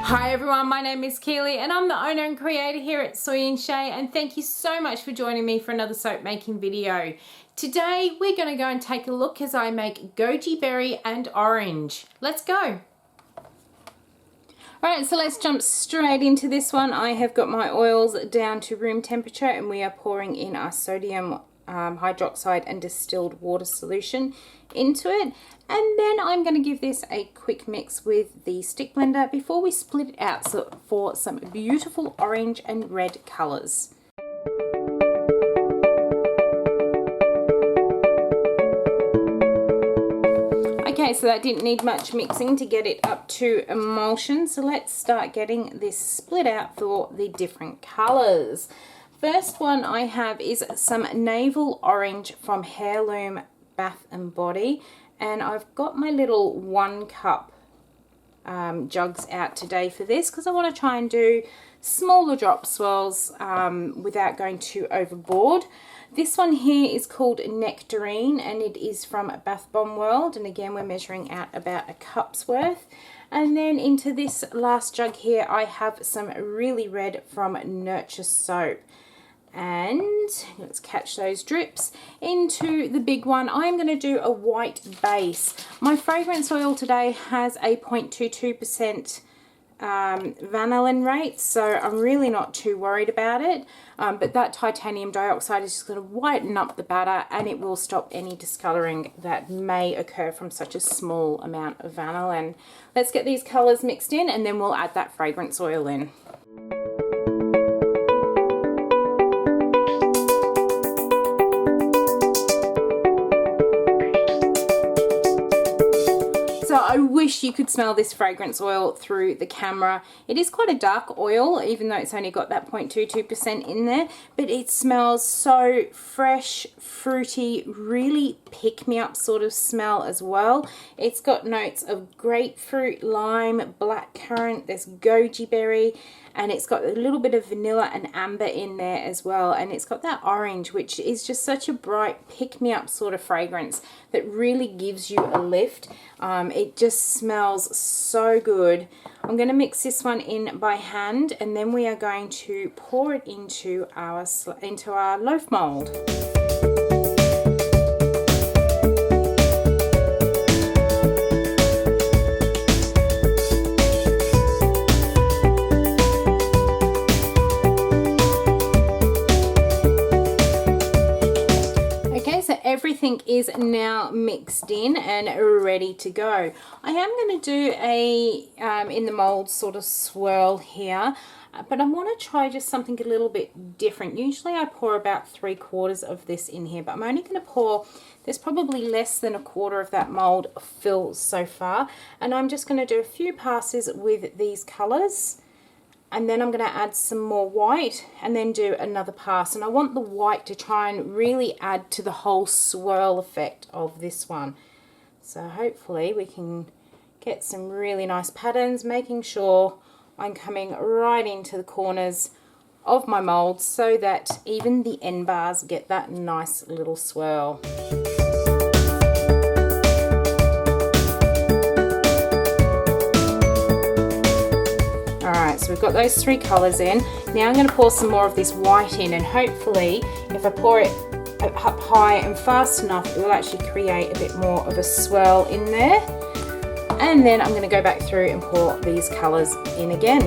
Hi everyone, my name is Keely and I'm the owner and creator here at Soy and Shea, and thank you so much for joining me for another soap making video. Today we're going to go and take a look as I make goji berry and orange. Let's go! Alright, so let's jump straight into this one. I have got my oils down to room temperature and we are pouring in our sodium hydroxide and distilled water solution into it, and then I'm going to give this a quick mix with the stick blender before we split it out for some beautiful orange and red colours. Okay, so that didn't need much mixing to get it up to emulsion, so let's start getting this split out for the different colours. First one I have is some navel orange from Heirloom Bath and Body, and I've got my little 1 cup jugs out today for this because I want to try and do smaller drop swirls without going too overboard. This one here is called Nectarine and it is from Bath Bomb World, and again we're measuring out about a cup's worth. And then into this last jug here I have some really red from Nurture Soap. And let's catch those drips. Into the big one I'm going to do a white base. My fragrance oil today has a 0.22% vanillin rate, so I'm really not too worried about it, but that titanium dioxide is just going to whiten up the batter and it will stop any discolouring that may occur from such a small amount of vanillin. Let's get these colours mixed in and then we'll add that fragrance oil in. I wish you could smell this fragrance oil through the camera. It is quite a dark oil, even though it's only got that 0.22% in there, but it smells so fresh, fruity, really pick-me-up sort of smell as well. It's got notes of grapefruit, lime, blackcurrant, there's goji berry, and it's got a little bit of vanilla and amber in there as well, and it's got that orange, which is just such a bright pick-me-up sort of fragrance that really gives you a lift. It just smells so good. I'm going to mix this one in by hand and then we are going to pour it into our loaf mold. Everything is now mixed in and ready to go. I am going to do a in the mold sort of swirl here, but I want to try just something a little bit different. Usually I pour about 3/4 of this in here, but I'm only going to pour, there's probably less than 1/4 of that mold filled so far, and I'm just going to do a few passes with these colours. And then I'm going to add some more white and then do another pass. And I want the white to try and really add to the whole swirl effect of this one. So hopefully we can get some really nice patterns, making sure I'm coming right into the corners of my mold so that even the end bars get that nice little swirl. Alright, so we've got those 3 colours in. Now I'm going to pour some more of this white in, and hopefully if I pour it up high and fast enough it will actually create a bit more of a swirl in there. And then I'm going to go back through and pour these colours in again.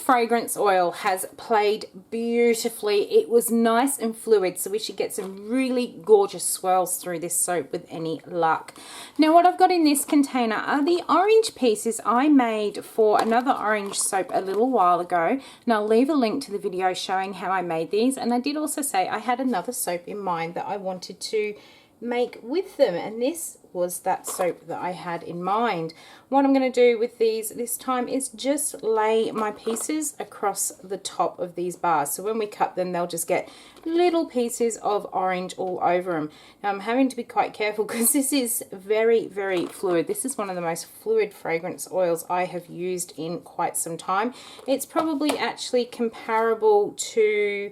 Fragrance oil has played beautifully. It was nice and fluid, so we should get some really gorgeous swirls through this soap with any luck. Now what I've got in this container are the orange pieces I made for another orange soap a little while ago, and I'll leave a link to the video showing how I made these. And I did also say I had another soap in mind that I wanted to make with them, and this was that soap that I had in mind. What I'm going to do with these this time is just lay my pieces across the top of these bars, so when we cut them they'll just get little pieces of orange all over them. Now I'm having to be quite careful because this is very, very fluid. This is one of the most fluid fragrance oils I have used in quite some time. It's probably actually comparable to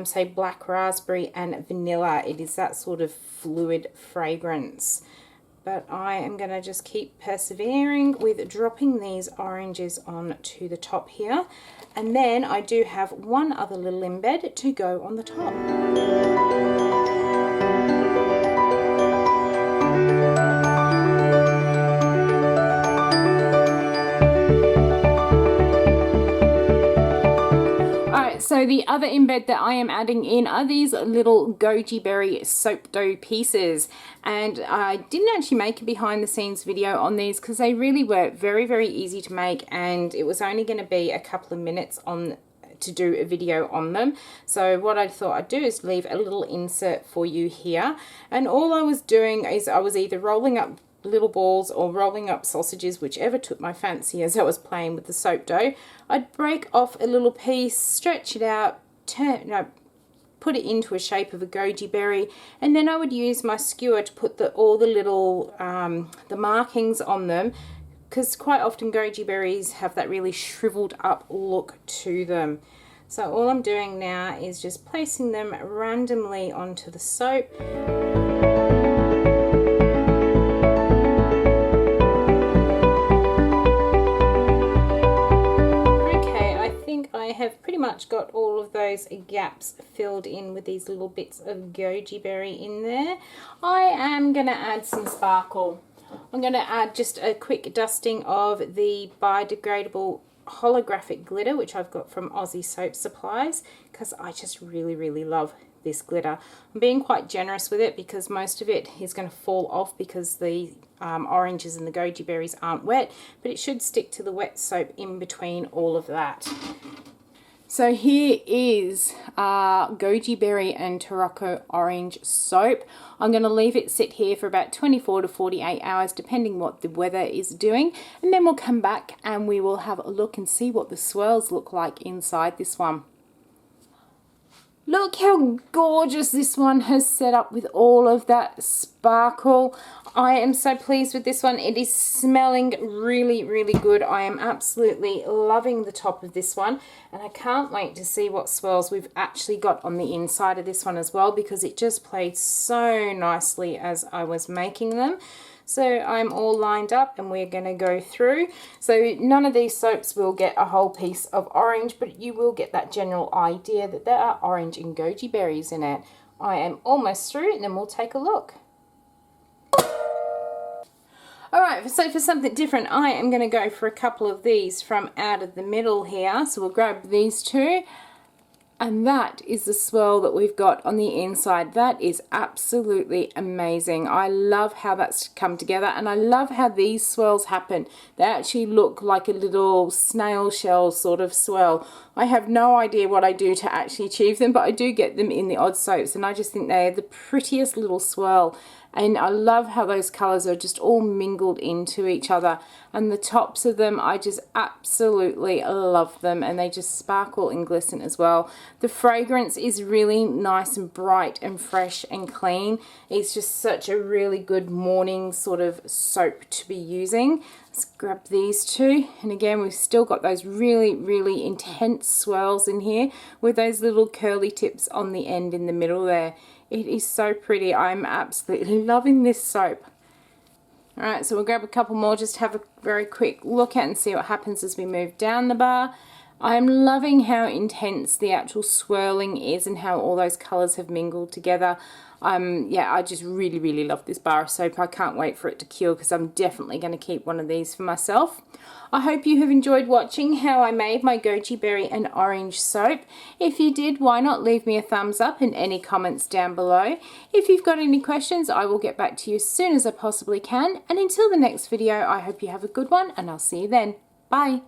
say black raspberry and vanilla. It is that sort of fluid fragrance. But I am going to just keep persevering with dropping these oranges onto the top here. And then I do have one other little embed to go on the top. So the other embed that I am adding in are these little goji berry soap dough pieces, and I didn't actually make a behind the scenes video on these because they really were very, very easy to make, and it was only going to be a couple of minutes on to do a video on them. So what I thought I'd do is leave a little insert for you here, and all I was doing is I was either rolling up little balls or rolling up sausages, whichever took my fancy as I was playing with the soap dough. I'd break off a little piece, stretch it out, put it into a shape of a goji berry, and then I would use my skewer to put all the little the markings on them, because quite often goji berries have that really shriveled up look to them. So all I'm doing now is just placing them randomly onto the soap. I have pretty much got all of those gaps filled in with these little bits of goji berry in there. I am going to add some sparkle. I'm going to add just a quick dusting of the biodegradable holographic glitter, which I've got from Aussie Soap Supplies, because I just really, really love this glitter. I'm being quite generous with it because most of it is going to fall off because the oranges and the goji berries aren't wet, but it should stick to the wet soap in between all of that. So here is goji berry and Tarocco orange soap. I'm going to leave it sit here for about 24 to 48 hours depending what the weather is doing, and then we'll come back and we will have a look and see what the swirls look like inside this one. Look how gorgeous this one has set up with all of that sparkle. I am so pleased with this one. It is smelling really, really good. I am absolutely loving the top of this one, and I can't wait to see what swirls we've actually got on the inside of this one as well, because it just played so nicely as I was making them. So I'm all lined up and we're going to go through. So none of these soaps will get a whole piece of orange, but you will get that general idea that there are orange and goji berries in it. I am almost through and then we'll take a look. Alright, so for something different, I am going to go for a couple of these from out of the middle here. So we'll grab these two. And that is the swirl that we've got on the inside. That is absolutely amazing. I love how that's come together, and I love how these swirls happen. They actually look like a little snail shell sort of swirl. I have no idea what I do to actually achieve them, but I do get them in the odd soaps, and I just think they're the prettiest little swirl. And I love how those colours are just all mingled into each other, and the tops of them, I just absolutely love them, and they just sparkle and glisten as well. The fragrance is really nice and bright and fresh and clean. It's just such a really good morning sort of soap to be using. Let's grab these two, and again we've still got those really, really intense swirls in here with those little curly tips on the end in the middle there. It is so pretty. I'm absolutely loving this soap. Alright, so we'll grab a couple more just to have a very quick look at and see what happens as we move down the bar. I'm loving how intense the actual swirling is and how all those colours have mingled together. Yeah, I just really, really love this bar of soap. I can't wait for it to cure because I'm definitely going to keep one of these for myself. I hope you have enjoyed watching how I made my goji berry and orange soap. If you did, why not leave me a thumbs up and any comments down below. If you've got any questions, I will get back to you as soon as I possibly can. And until the next video, I hope you have a good one, and I'll see you then. Bye.